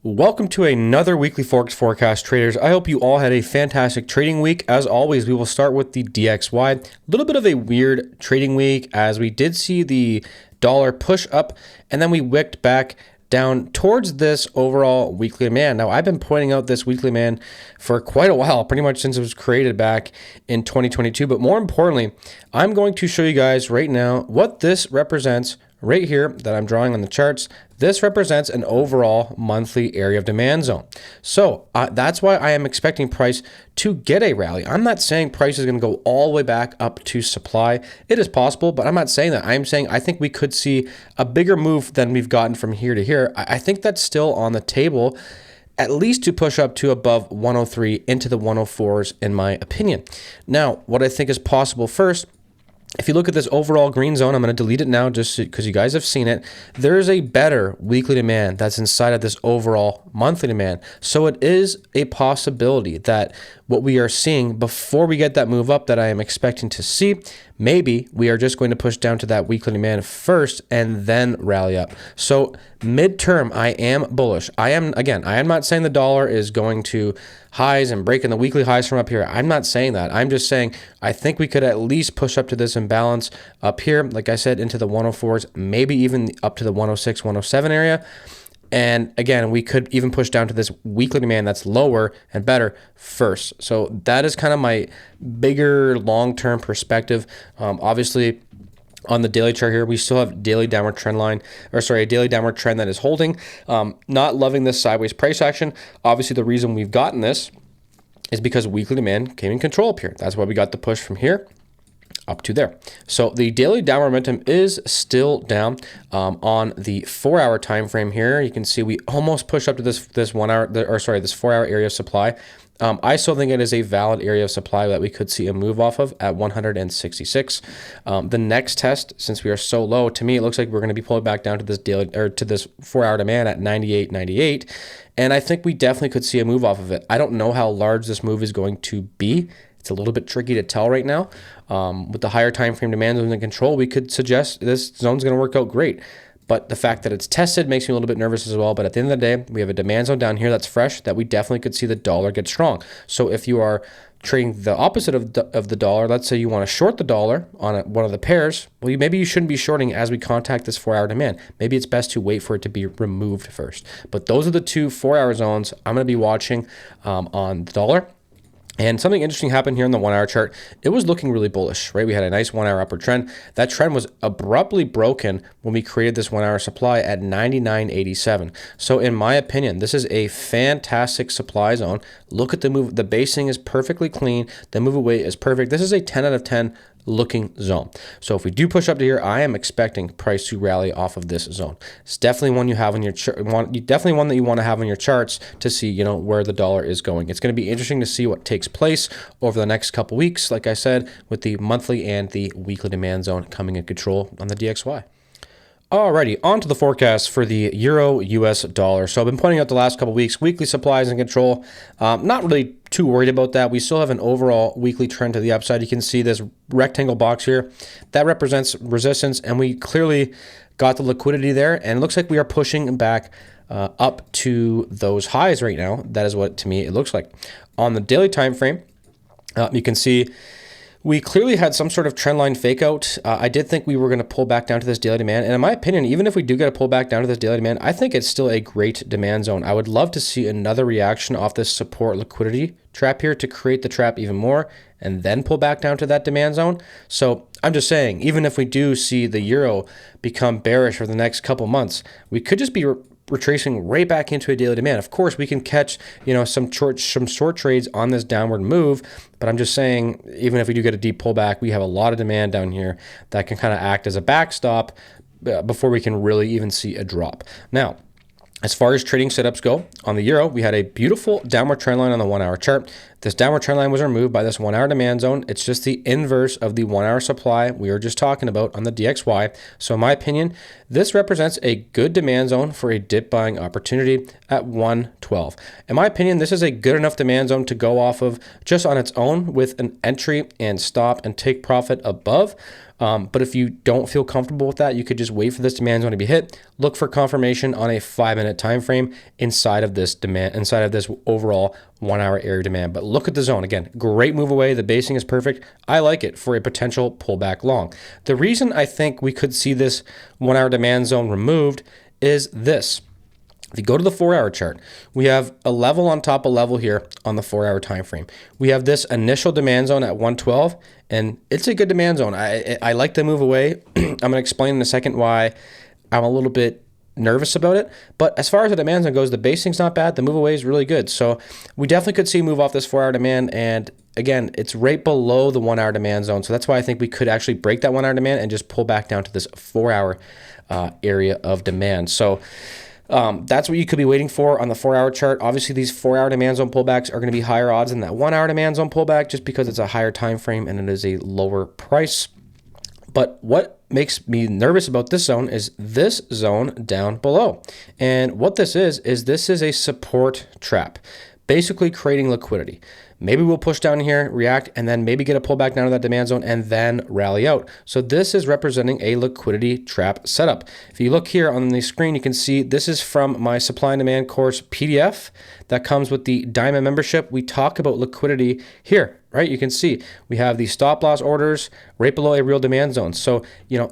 Welcome to another weekly Forex forecast, traders. I hope you all had a fantastic trading week. As always, we will start with the DXY. A little bit of a weird trading week as we did see the dollar push up and then we wicked back down towards this overall weekly demand. Now, I've been pointing out this weekly demand for quite a while, pretty much since it was created back in 2022. But more importantly, I'm going to show you guys right now what this represents right here that I'm drawing on the charts. This represents an overall monthly area of demand zone. So that's why I am expecting price to get a rally. I'm not saying price is going to go all the way back up to supply. It is possible, but I'm not saying that. I'm saying I think we could see a bigger move than we've gotten from here to here. I think that's still on the table, at least to push up to above 103 into the 104s, in my opinion. Now, what I think is possible first, if you look at this overall green zone, I'm going to delete it now just because you guys have seen it. There is a better weekly demand that's inside of this overall monthly demand. So it is a possibility that what we are seeing before we get that move up that I am expecting to see, maybe we are just going to push down to that weekly demand first and then rally up. So midterm, I am bullish. I am not saying the dollar is going to highs and breaking the weekly highs from up here. I'm not saying that. I'm just saying I think we could at least push up to this imbalance up here, like I said, into the 104s, maybe even up to the 106, 107 area. And again, we could even push down to this weekly demand that's lower and better first. So that is kind of my bigger long-term perspective. Obviously, on the daily chart here, we still have daily downward trend line, a daily downward trend that is holding. Not loving this sideways price action. Obviously, the reason we've gotten this is because weekly demand came in control up here. That's why we got the push from here up to there. So the daily downward momentum is still down on the 4-hour time frame here. You can see we almost pushed up to this 4-hour area of supply. I still think it is a valid area of supply that we could see a move off of at 166. The next test, since we are so low, to me it looks like we're going to be pulling back down to this daily to this 4-hour demand at 98.98, and I think we definitely could see a move off of it. I don't know how large this move is going to be. It's a little bit tricky to tell right now. With the higher time frame demand zones in control, we could suggest this zone's going to work out great. But the fact that it's tested makes me a little bit nervous as well. But at the end of the day, we have a demand zone down here that's fresh that we definitely could see the dollar get strong. So if you are trading the opposite of the dollar, let's say you want to short the dollar on one of the pairs, well, maybe you shouldn't be shorting as we contact this 4-hour demand. Maybe it's best to wait for it to be removed first. But those are the two 4-hour zones I'm going to be watching on the dollar. And something interesting happened here on the 1-hour chart. It was looking really bullish, right? We had a nice 1-hour upward trend. That trend was abruptly broken when we created this 1-hour supply at 99.87. So in my opinion, this is a fantastic supply zone. Look at the move. The basing is perfectly clean. The move away is perfect. This is a 10 out of 10 looking zone. So if we do push up to here, I am expecting price to rally off of this zone. It's definitely one you have on your definitely one that you want to have on your charts to see, where the dollar is going. It's going to be interesting to see what takes place over the next couple weeks, like I said, with the monthly and the weekly demand zone coming in control on the DXY. Alrighty, on to the forecast for the Euro US dollar. So I've been pointing out the last couple weeks, weekly supplies in control. Not really too worried about that. We still have an overall weekly trend to the upside. You can see this rectangle box here. That represents resistance, and we clearly got the liquidity there, and it looks like we are pushing back up to those highs right now. That is what, to me, it looks like. On the daily time frame, you can see we clearly had some sort of trend line fake out. I did think we were going to pull back down to this daily demand. And in my opinion, even if we do get a pull back down to this daily demand, I think it's still a great demand zone. I would love to see another reaction off this support liquidity trap here to create the trap even more and then pull back down to that demand zone. So I'm just saying, even if we do see the euro become bearish for the next couple months, we could just be retracing right back into a daily demand. Of course, we can catch, some short trades on this downward move, but I'm just saying, even if we do get a deep pullback, we have a lot of demand down here that can kind of act as a backstop before we can really even see a drop. Now, as far as trading setups go, on the euro, we had a beautiful downward trend line on the 1-hour chart. This downward trend line was removed by this 1 hour demand zone. It's just the inverse of the 1 hour supply we were just talking about on the DXY. So in my opinion, this represents a good demand zone for a dip buying opportunity at 112. In my opinion, this is a good enough demand zone to go off of just on its own with an entry and stop and take profit above. But if you don't feel comfortable with that, you could just wait for this demand zone to be hit. Look for confirmation on a 5-minute time frame inside of this overall 1 hour area demand. But look at the zone again. Great move away. The basing is perfect. I like it for a potential pullback long. The reason I think we could see this 1 hour demand zone removed is this. If you go to the 4 hour chart, we have a level on top of level here on the 4 hour time frame. We have this initial demand zone at 112, and it's a good demand zone. I like to move away. I'm going to explain in a second why I'm a little bit nervous about it. But as far as the demand zone goes, the basing's not bad. The move away is really good. So we definitely could see a move off this 4 hour demand. And again, it's right below the 1 hour demand zone. So that's why I think we could actually break that 1 hour demand and just pull back down to this 4 hour area of demand. So that's what you could be waiting for on the 4 hour chart. Obviously, these 4 hour demand zone pullbacks are going to be higher odds than that 1 hour demand zone pullback just because it's a higher time frame and it is a lower price. But what makes me nervous about this zone is this zone down below. And what this is a support trap, basically creating liquidity. Maybe we'll push down here, react, and then maybe get a pullback down to that demand zone and then rally out. So this is representing a liquidity trap setup. If you look here on the screen, you can see this is from my supply and demand course PDF that comes with the Diamond membership. We talk about liquidity here, right? You can see we have the stop loss orders right below a real demand zone. So,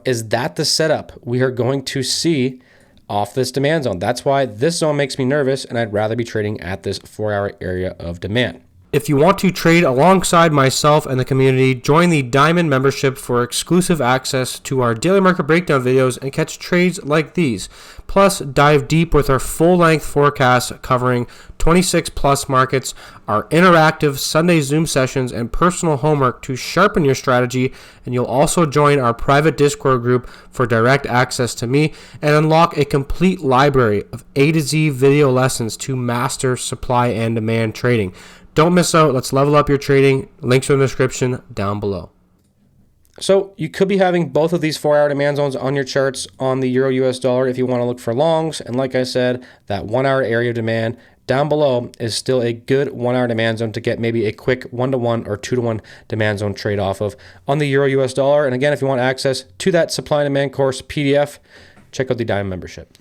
is that the setup we are going to see off this demand zone? That's why this zone makes me nervous, and I'd rather be trading at this 4 hour area of demand. If you want to trade alongside myself and the community, join the Diamond membership for exclusive access to our daily market breakdown videos and catch trades like these. Plus, dive deep with our full-length forecast covering 26 plus markets, our interactive Sunday Zoom sessions, and personal homework to sharpen your strategy. And you'll also join our private Discord group for direct access to me and unlock a complete library of A to Z video lessons to master supply and demand trading. Don't miss out. Let's level up your trading. Links in the description down below. So you could be having both of these 4 hour demand zones on your charts on the Euro US dollar if you want to look for longs. And like I said, that 1 hour area of demand down below is still a good 1 hour demand zone to get maybe a quick 1-to-1 or 2-to-1 demand zone trade off of on the Euro US dollar. And again, if you want access to that supply and demand course PDF, check out the Diamond membership.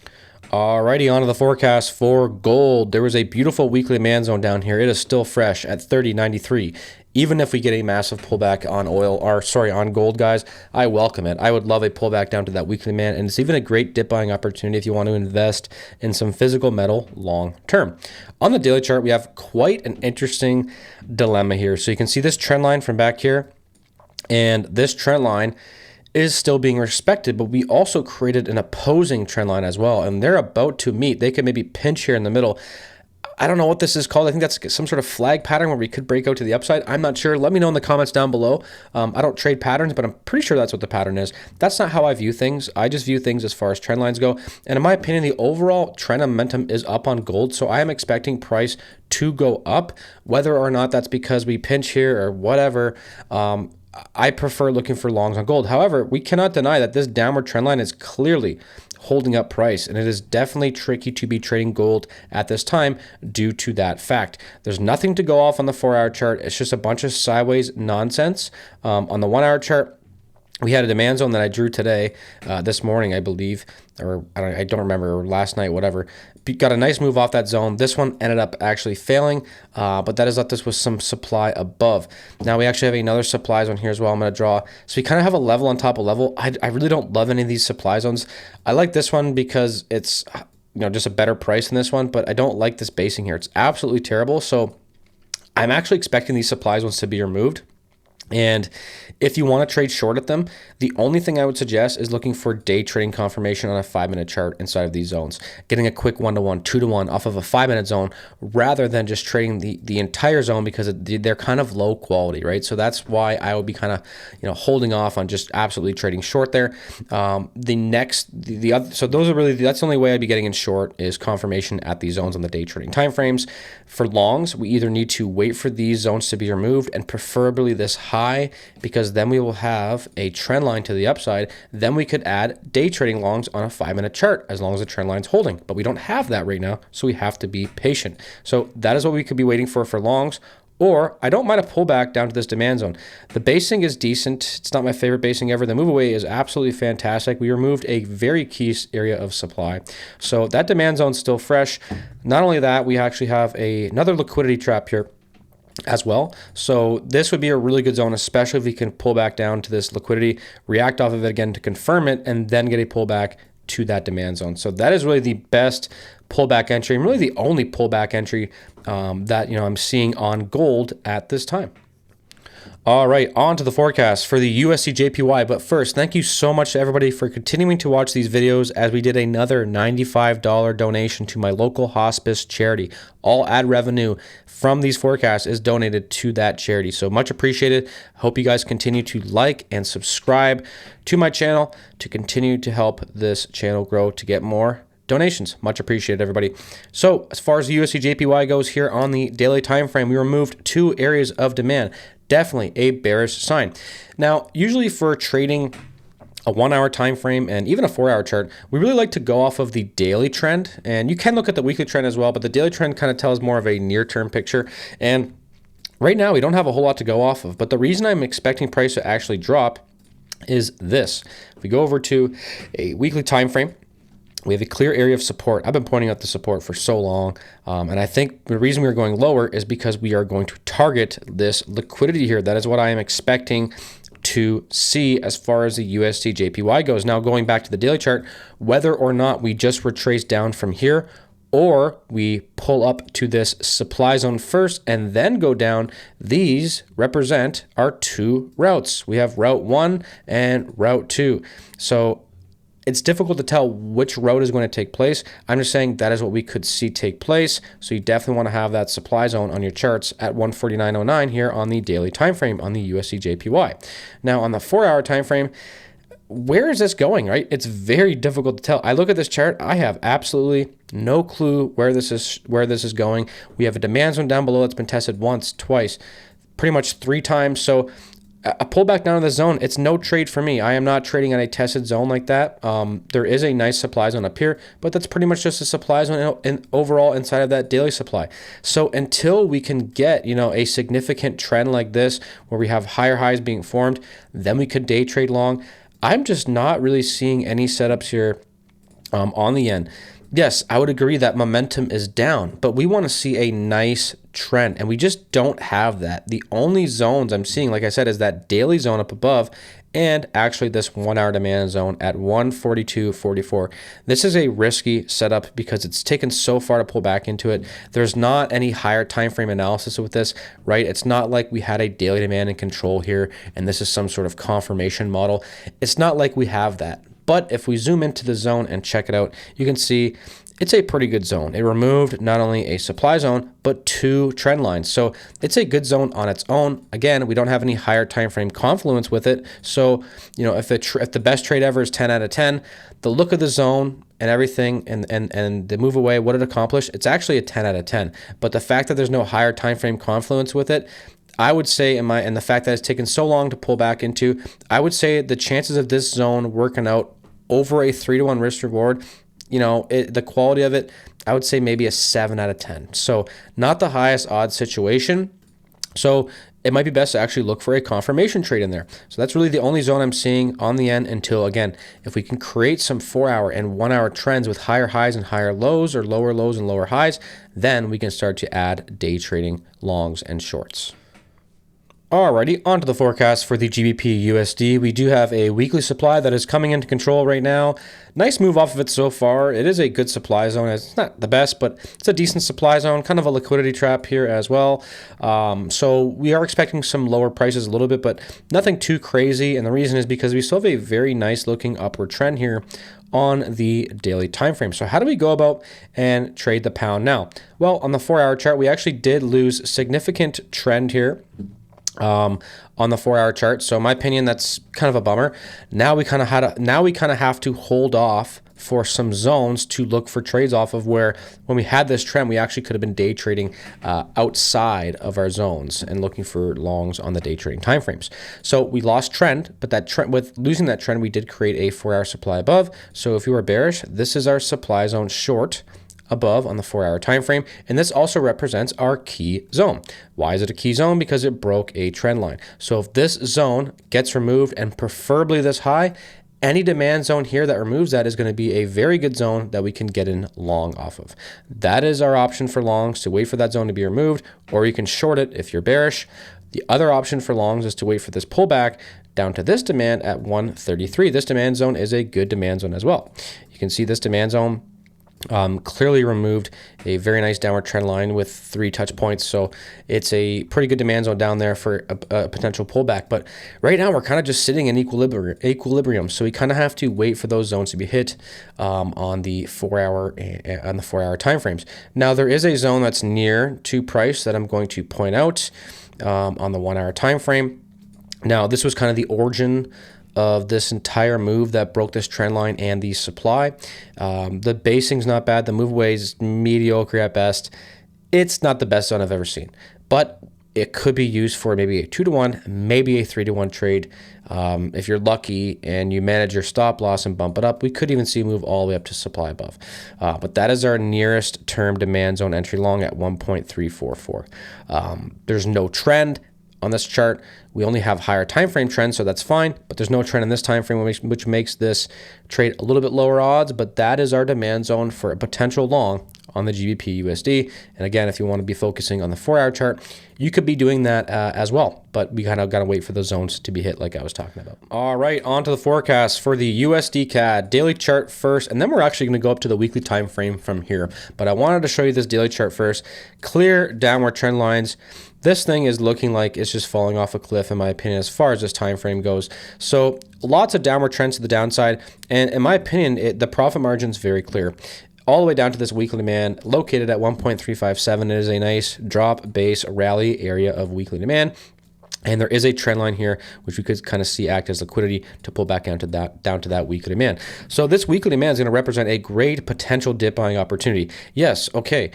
Alrighty, on to the forecast for gold. There was a beautiful weekly demand zone down here. It is still fresh at 30.93. Even if we get a massive pullback on on gold, guys, I welcome it. I would love a pullback down to that weekly demand, and it's even a great dip buying opportunity if you want to invest in some physical metal long term. On the daily chart, we have quite an interesting dilemma here. So you can see this trend line from back here, and this trend line is still being respected, but we also created an opposing trend line as well, and they're about to meet. They could maybe pinch here in the middle. I don't know what this is called. I think that's some sort of flag pattern where we could break out to the upside. I'm not sure. Let me know in the comments down below. I don't trade patterns, but I'm pretty sure that's what the pattern is. That's not how I view things. I just view things as far as trend lines go. And in my opinion, the overall trend momentum is up on gold. So I am expecting price to go up, whether or not that's because we pinch here or whatever. I prefer looking for longs on gold. However, we cannot deny that this downward trend line is clearly holding up price, and it is definitely tricky to be trading gold at this time due to that fact. There's nothing to go off on the 4 hour chart. It's just a bunch of sideways nonsense. On the 1 hour chart, we had a demand zone that I drew today, this morning, I believe, or I don't remember, or last night, whatever. Got a nice move off that zone. This one ended up actually failing, but that has left us with some supply above. Now we actually have another supply zone here as well. I'm going to draw. So we kind of have a level on top of level. I really don't love any of these supply zones. I like this one because it's just a better price than this one, but I don't like this basing here. It's absolutely terrible. So I'm actually expecting these supply zones to be removed. And if you want to trade short at them, the only thing I would suggest is looking for day trading confirmation on a 5-minute chart inside of these zones, getting a quick 1-to-1, 2-to-1 off of a 5-minute zone rather than just trading the entire zone, because they're kind of low quality, right? So that's why I would be kind of, holding off on just absolutely trading short there. So those are really, that's the only way I'd be getting in short is confirmation at these zones on the day trading timeframes. For longs, we either need to wait for these zones to be removed, and preferably this high, because then we will have a trend line to the upside. Then we could add day trading longs on a 5-minute chart as long as the trend line's holding, but we don't have that right now, so we have to be patient. So that is what we could be waiting for longs. Or I don't mind a pullback down to this demand zone. The basing is decent. It's not my favorite basing ever. The move away is absolutely fantastic. We removed a very key area of supply. So that demand zone's still fresh. Not only that, we actually have another liquidity trap here as well. So this would be a really good zone, especially if we can pull back down to this liquidity, react off of it again to confirm it, and then get a pullback to that demand zone. So that is really the best pullback entry, and really the only pullback entry that I'm seeing on gold at this time. All right, on to the forecast for the USDJPY. But first, thank you so much to everybody for continuing to watch these videos, as we did another $95 donation to my local hospice charity. All ad revenue from these forecasts is donated to that charity. So much appreciated. Hope you guys continue to like and subscribe to my channel to continue to help this channel grow to get more donations. Much appreciated, everybody. So as far as the USDJPY goes here on the daily time frame, we removed 2 areas of demand. Definitely a bearish sign. Now, usually for trading a 1-hour time frame and even a 4-hour chart, we really like to go off of the daily trend, and you can look at the weekly trend as well, but the daily trend kind of tells more of a near-term picture. And right now we don't have a whole lot to go off of, but the reason I'm expecting price to actually drop is this. If we go over to a weekly time frame, we have a clear area of support. I've been pointing out the support for so long, and I think the reason we are going lower is because we are going to target this liquidity here. That is what I am expecting to see as far as the USDJPY goes. Now, going back to the daily chart, whether or not we just retrace down from here, or we pull up to this supply zone first and then go down, these represent our 2 routes. We have route 1 and route 2. So it's difficult to tell which route is going to take place. I'm just saying that is what we could see take place. So you definitely want to have that supply zone on your charts at 149.09 here on the daily time frame on the USDJPY. Now on the 4-hour time frame, where is this going, right? It's very difficult to tell. I look at this chart, I have absolutely no clue where this is going. We have a demand zone down below that's been tested once, twice, pretty much 3 times. So a pullback down to the zone, it's no trade for me. I am not trading at a tested zone like that. There is a nice supply zone up here, but that's pretty much just a supply zone overall inside of that daily supply. So until we can get, a significant trend like this where we have higher highs being formed, then we could day trade long. I'm just not really seeing any setups here on the yen. Yes, I would agree that momentum is down, but we want to see a nice trend, and we just don't have that. The only zones I'm seeing, like I said, is that daily zone up above, and actually this 1-hour demand zone at 142.44. This is a risky setup because it's taken so far to pull back into it. There's not any higher time frame analysis with this, right? It's not like we had a daily demand and control here, and this is some sort of confirmation model. It's not like we have that. But if we zoom into the zone and check it out, you can see it's a pretty good zone. It removed not only a supply zone, but 2 trend lines. So it's a good zone on its own. Again, we don't have any higher time frame confluence with it. So, if the best trade ever is 10 out of 10, the look of the zone and everything and the move away, what it accomplished, it's actually a 10 out of 10. But the fact that there's no higher time frame confluence with it, I would say, and the fact that it's taken so long to pull back into, I would say the chances of this zone working out over a 3-to-1 risk reward, the quality of it, I would say maybe a 7 out of 10. So not the highest odds situation. So it might be best to actually look for a confirmation trade in there. So that's really the only zone I'm seeing on the end until, again, if we can create some 4-hour and 1-hour trends with higher highs and higher lows, or lower lows and lower highs, then we can start to add day trading longs and shorts. Alrighty, on to the forecast for the GBPUSD. We do have a weekly supply that is coming into control right now. Nice move off of it so far. It is a good supply zone. It's not the best, but it's a decent supply zone, kind of a liquidity trap here as well. So we are expecting some lower prices a little bit, but nothing too crazy. And the reason is because we still have a very nice looking upward trend here on the daily time frame. So how do we go about and trade the pound now? Well, on the 4-hour chart, we actually did lose significant trend here on the 4-hour chart. So in my opinion, that's kind of a bummer. Now we kind of have to hold off for some zones to look for trades off of, where when we had this trend, we actually could have been day trading outside of our zones and looking for longs on the day trading timeframes. So we lost trend, but that trend, with losing that trend, we did create a 4-hour supply above. So if you were bearish, this is our supply zone short above on the 4-hour time frame, and this also represents our key zone. Why is it a key zone? Because it broke a trend line. So if this zone gets removed, and preferably this high, any demand zone here that removes that is going to be a very good zone that we can get in long off of. That is our option for longs, to wait for that zone to be removed, or you can short it if you're bearish. The other option for longs is to wait for this pullback down to this demand at 133. This demand zone is a good demand zone as well. You can see this demand zone clearly removed a very nice downward trend line with 3 touch points. So it's a pretty good demand zone down there for a potential pullback. But right now we're kind of just sitting in equilibrium. So we kind of have to wait for those zones to be hit on the 4-hour time frames. Now there is a zone that's near to price that I'm going to point out on the 1-hour time frame. Now this was kind of the origin of this entire move that broke this trend line and the supply. The basing's not bad. The move away is mediocre at best. It's not the best zone I've ever seen, but it could be used for maybe a 2-to-1, maybe a 3-to-1 trade. If you're lucky and you manage your stop loss and bump it up, we could even see a move all the way up to supply above. But that is our nearest term demand zone entry long at 1.344. There's no trend on this chart. We only have higher time frame trends, so that's fine, but there's no trend in this time frame, which makes this trade a little bit lower odds. But that is our demand zone for a potential long on the GBPUSD. And again, if you want to be focusing on the 4-hour chart, you could be doing that as well, but we kind of got to wait for those zones to be hit like I was talking about. All right, on to the forecast for the USDCAD daily chart first, and then we're actually going to go up to the weekly time frame from here. But I wanted to show you this daily chart first. Clear downward trend lines. This thing is looking like it's just falling off a cliff, in my opinion, as far as this time frame goes. So lots of downward trends to the downside, and in my opinion, the profit margin is very clear. All the way down to this weekly demand located at 1.357. It is a nice drop base rally area of weekly demand. And there is a trend line here, which we could kind of see act as liquidity to pull back down to that weekly demand. So this weekly demand is going to represent a great potential dip buying opportunity. Yes, okay,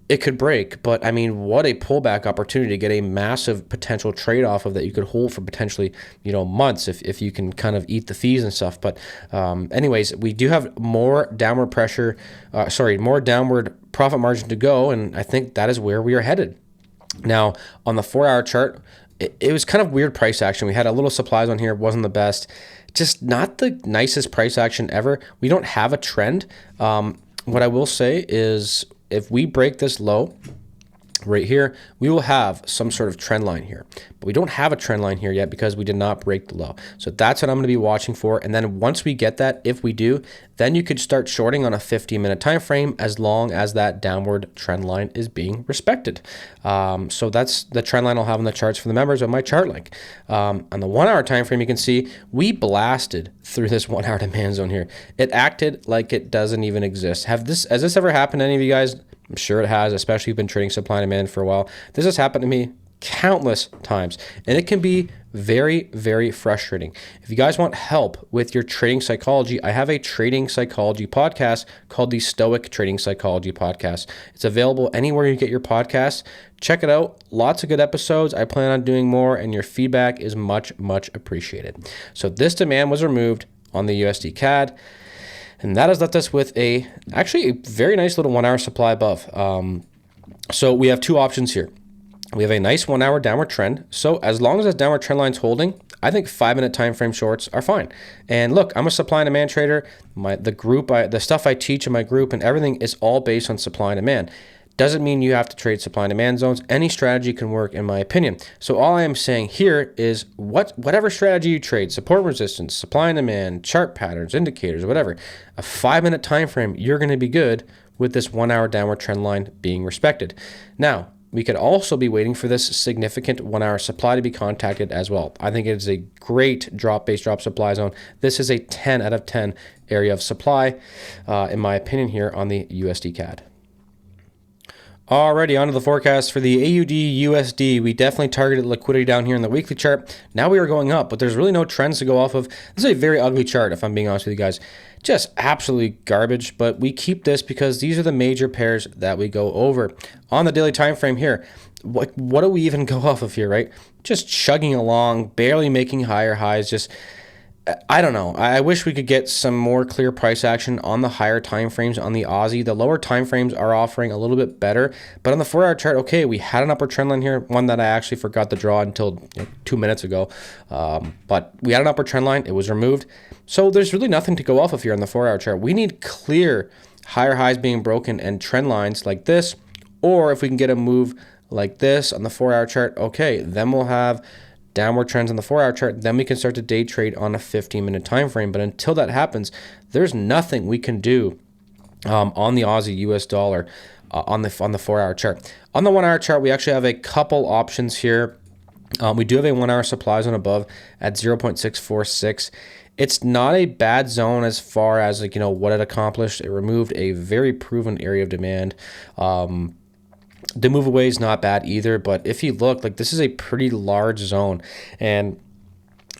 it could break, but I mean, what a pullback opportunity to get a massive potential trade off of that you could hold for potentially, months if you can kind of eat the fees and stuff. But anyways, we do have more downward more downward profit margin to go, and I think that is where we are headed. Now, on the 4-hour chart, it was kind of weird price action. We had a little supplies on here, wasn't the best, just not the nicest price action ever. We don't have a trend. What I will say is, if we break this low right here, we will have some sort of trend line here. But we don't have a trend line here yet because we did not break the low. So that's what I'm going to be watching for. And then once we get that, if we do, then you could start shorting on a 15-minute time frame as long as that downward trend line is being respected. So that's the trend line I'll have on the charts for the members of my chart link. On the 1-hour time frame, you can see we blasted through this 1-hour demand zone here. It acted like it doesn't even exist. Has this ever happened to any of you guys? I'm sure it has, especially if you've been trading supply and demand for a while. This has happened to me countless times, and it can be very, very frustrating. If you guys want help with your trading psychology, I have a trading psychology podcast called the Stoic Trading Psychology Podcast. It's available anywhere you get your podcasts. Check it out. Lots of good episodes. I plan on doing more, and your feedback is much, much appreciated. So this demand was removed on the USDCAD. And that has left us with actually a very nice little 1-hour supply above. So we have two options here. We have a nice 1-hour downward trend. So as long as that downward trend line's holding, I think 5-minute time frame shorts are fine. And look, I'm a supply and demand trader. The stuff I teach in my group and everything is all based on supply and demand. Doesn't mean you have to trade supply and demand zones. Any strategy can work, in my opinion. So all I am saying here is whatever strategy you trade, support, resistance, supply and demand, chart patterns, indicators, whatever, a 5-minute time frame, you're going to be good with this 1 hour downward trend line being respected. Now, we could also be waiting for this significant 1 hour supply to be contacted as well. I think it is a great base drop supply zone. This is a 10 out of 10 area of supply, in my opinion, here on the USDCAD. Alrighty, on to the forecast for the AUDUSD. We definitely targeted liquidity down here in the weekly chart. Now we are going up, but there's really no trends to go off of. This is a very ugly chart, if I'm being honest with you guys. Just absolutely garbage, but we keep this because these are the major pairs that we go over. On the daily time frame here, what do we even go off of here, right? Just chugging along, barely making higher highs, just... I don't know. I wish we could get some more clear price action on the higher time frames on the Aussie. The lower time frames are offering a little bit better, but on the 4 hour chart, okay, we had an upper trend line here, one that I actually forgot to draw until 2 minutes ago. But we had an upper trend line, it was removed. So there's really nothing to go off of here on the 4 hour chart. We need clear higher highs being broken and trend lines like this, or if we can get a move like this on the 4 hour chart, okay, then we'll have downward trends on the 4 hour chart, then we can start to day trade on a 15-minute time frame. But until that happens, there's nothing we can do on the Aussie US dollar on the 4 hour chart. On the 1 hour chart, we actually have a couple options here. We do have a 1 hour supply zone above at 0.646. It's not a bad zone as far as what it accomplished. It removed a very proven area of demand. The move away is not bad either, but if you look, this is a pretty large zone, and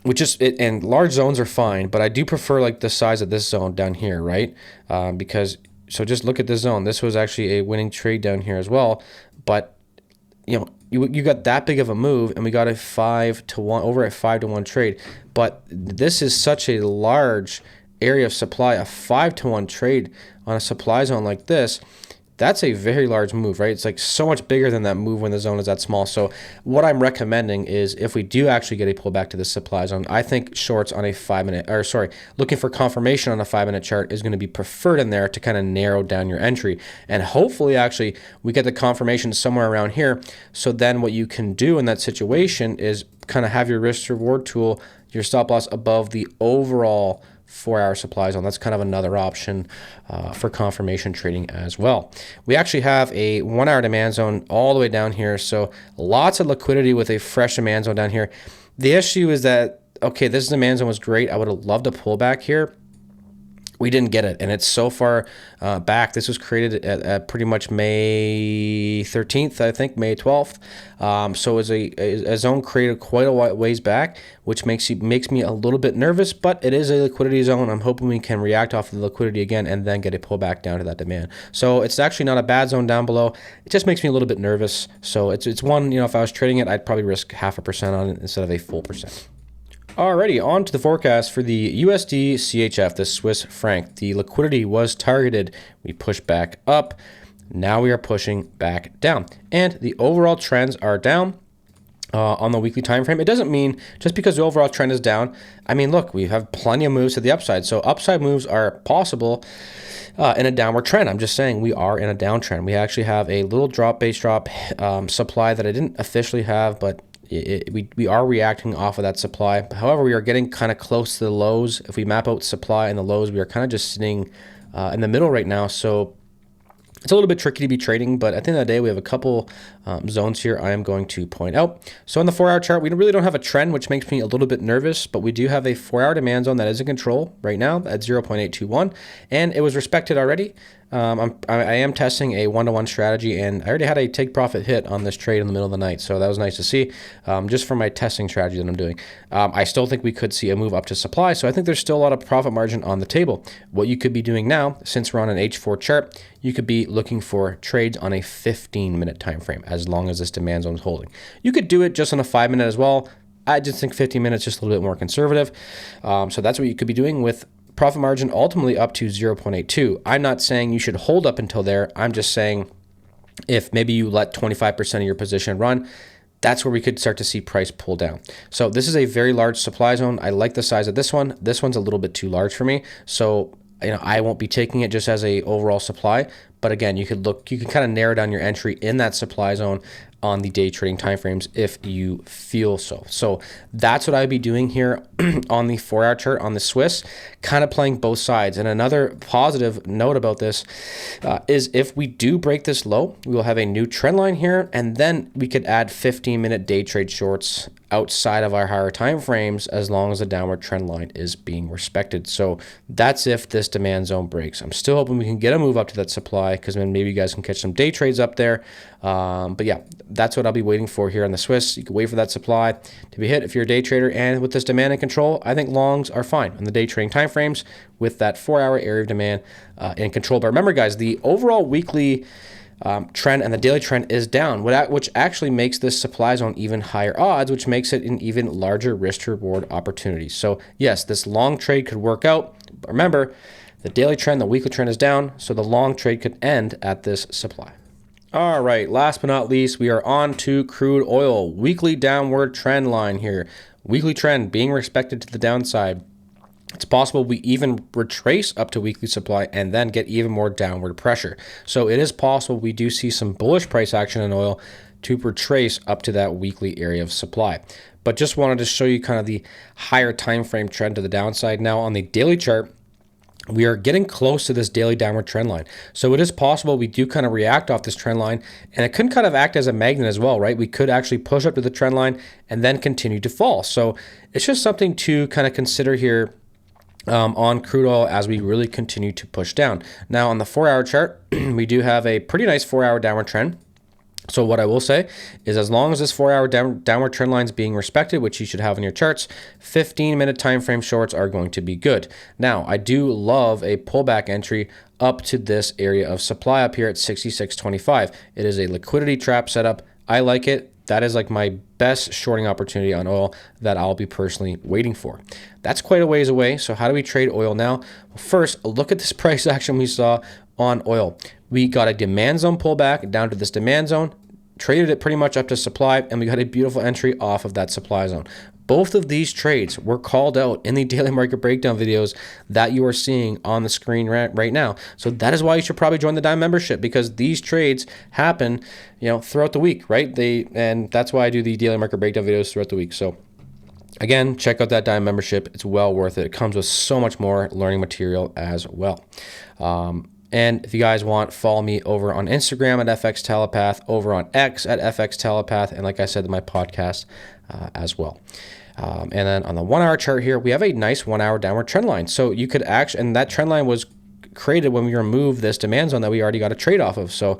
and large zones are fine, but I do prefer the size of this zone down here, right? So just look at this zone. This was actually a winning trade down here as well, but you got that big of a move, and we got a 5-to-1 over a 5-to-1 trade, but this is such a large area of supply. A 5-to-1 trade on a supply zone like this, that's a very large move, right? It's so much bigger than that move when the zone is that small. So what I'm recommending is if we do actually get a pullback to this supply zone, I think shorts on a 5-minute, looking for confirmation on a 5-minute chart is going to be preferred in there to kind of narrow down your entry. And hopefully actually we get the confirmation somewhere around here. So then what you can do in that situation is kind of have your risk reward tool, your stop loss above the overall 4 hour supply zone. That's kind of another option for confirmation trading as well. We actually have a 1 hour demand zone all the way down here. So lots of liquidity with a fresh demand zone down here. The issue is that, okay, this demand zone was great. I would have loved a pullback here. We didn't get it, and it's so far back. This was created at pretty much May 13th, I think, May 12th. So it was a zone created quite a ways back, which makes me a little bit nervous, but it is a liquidity zone. I'm hoping we can react off of the liquidity again and then get a pullback down to that demand. So it's actually not a bad zone down below. It just makes me a little bit nervous. So it's one, if I was trading it, I'd probably risk 0.5% on it instead of a full percent. Alrighty, on to the forecast for the USDCHF, the Swiss franc. The liquidity was targeted. We pushed back up. Now we are pushing back down. And the overall trends are down on the weekly time frame. It doesn't mean just because the overall trend is down. I mean, look, we have plenty of moves to the upside. So upside moves are possible in a downward trend. I'm just saying we are in a downtrend. We actually have a little base drop supply that I didn't officially have, but we are reacting off of that supply. However, we are getting kind of close to the lows. If we map out supply and the lows, we are kind of just sitting in the middle right now. So it's a little bit tricky to be trading, but at the end of the day, we have a couple zones here I am going to point out. So on the 4 hour chart, we really don't have a trend, which makes me a little bit nervous, but we do have a 4 hour demand zone that is in control right now at 0.821, and it was respected already. I am testing a 1-to-1 strategy, and I already had a take profit hit on this trade in the middle of the night, so that was nice to see, just for my testing strategy that I'm doing. I still think we could see a move up to supply, so I think there's still a lot of profit margin on the table. What you could be doing now, since we're on an H4 chart, you could be looking for trades on a 15-minute time frame, as long as this demand zone is holding. You could do it just on a 5-minute as well. I just think 15 minutes is just a little bit more conservative, so that's what you could be doing with profit margin ultimately up to 0.82. I'm not saying you should hold up until there. I'm just saying if maybe you let 25% of your position run, that's where we could start to see price pull down. So this is a very large supply zone. I like the size of this one. This one's a little bit too large for me. So I won't be taking it just as a overall supply, But again, you can kind of narrow down your entry in that supply zone on the day trading timeframes if you feel so. So that's what I'd be doing here on the 4-hour chart on the Swiss, kind of playing both sides. And another positive note about this is if we do break this low, we will have a new trend line here, and then we could add 15-minute day trade shorts outside of our higher time frames as long as the downward trend line is being respected. So that's if this demand zone breaks. I'm still hoping we can get a move up to that supply, because then maybe you guys can catch some day trades up there. But yeah, that's what I'll be waiting for here on the Swiss. You can wait for that supply to be hit if you're a day trader, and with this demand and control, I think longs are fine on the day trading time frames with that 4-hour area of demand and control. But remember guys, the overall weekly trend and the daily trend is down, which actually makes this supply zone even higher odds, which makes it an even larger risk to reward opportunity. So yes, this long trade could work out, but remember, the daily trend, the weekly trend is down, so the long trade could end at this supply. All right, last but not least, we are on to crude oil. Weekly downward trend line here. Weekly trend being respected to the downside. It's possible we even retrace up to weekly supply and then get even more downward pressure. So it is possible we do see some bullish price action in oil to retrace up to that weekly area of supply. But just wanted to show you kind of the higher time frame trend to the downside. Now on the daily chart, we are getting close to this daily downward trend line. So it is possible we do kind of react off this trend line, and it could kind of act as a magnet as well, right? We could actually push up to the trend line and then continue to fall. So it's just something to kind of consider here on crude oil as we really continue to push down. Now on the 4-hour chart, we do have a pretty nice 4-hour downward trend. So what I will say is as long as this 4-hour downward trend line is being respected, which you should have in your charts, 15-minute time frame shorts are going to be good. Now, I do love a pullback entry up to this area of supply up here at 66.25. It is a liquidity trap setup. I like it. That is like my best shorting opportunity on oil that I'll be personally waiting for. That's quite a ways away. So how do we trade oil now? Well, first, look at this price action we saw on oil. We got a demand zone pullback down to this demand zone, traded it pretty much up to supply, and we got a beautiful entry off of that supply zone. Both of these trades were called out in the daily market breakdown videos that you are seeing on the screen right now. So that is why you should probably join the Dime membership, because these trades happen, throughout the week, right? And that's why I do the daily market breakdown videos throughout the week. So again, check out that Dime membership. It's well worth it. It comes with so much more learning material as well. And if you guys want, follow me over on Instagram at FX Telepath, over on X at FX Telepath, and like I said, my podcast as well. And then on the 1-hour chart here, we have a nice 1-hour downward trend line. So you could actually, and that trend line was created when we removed this demand zone that we already got a trade off of. So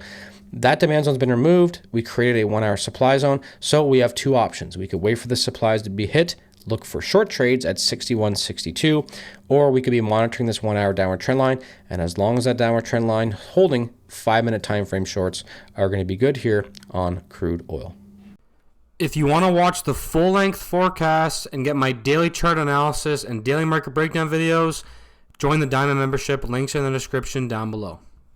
that demand zone has been removed. We created a 1-hour supply zone. So we have two options. We could wait for the supplies to be hit, look for short trades at 61.62, or we could be monitoring this 1-hour downward trend line. And as long as that downward trend line holding, 5-minute time frame shorts are going to be good here on crude oil. If you want to watch the full-length forecast and get my daily chart analysis and daily market breakdown videos, join the Diamond membership. Links in the description down below.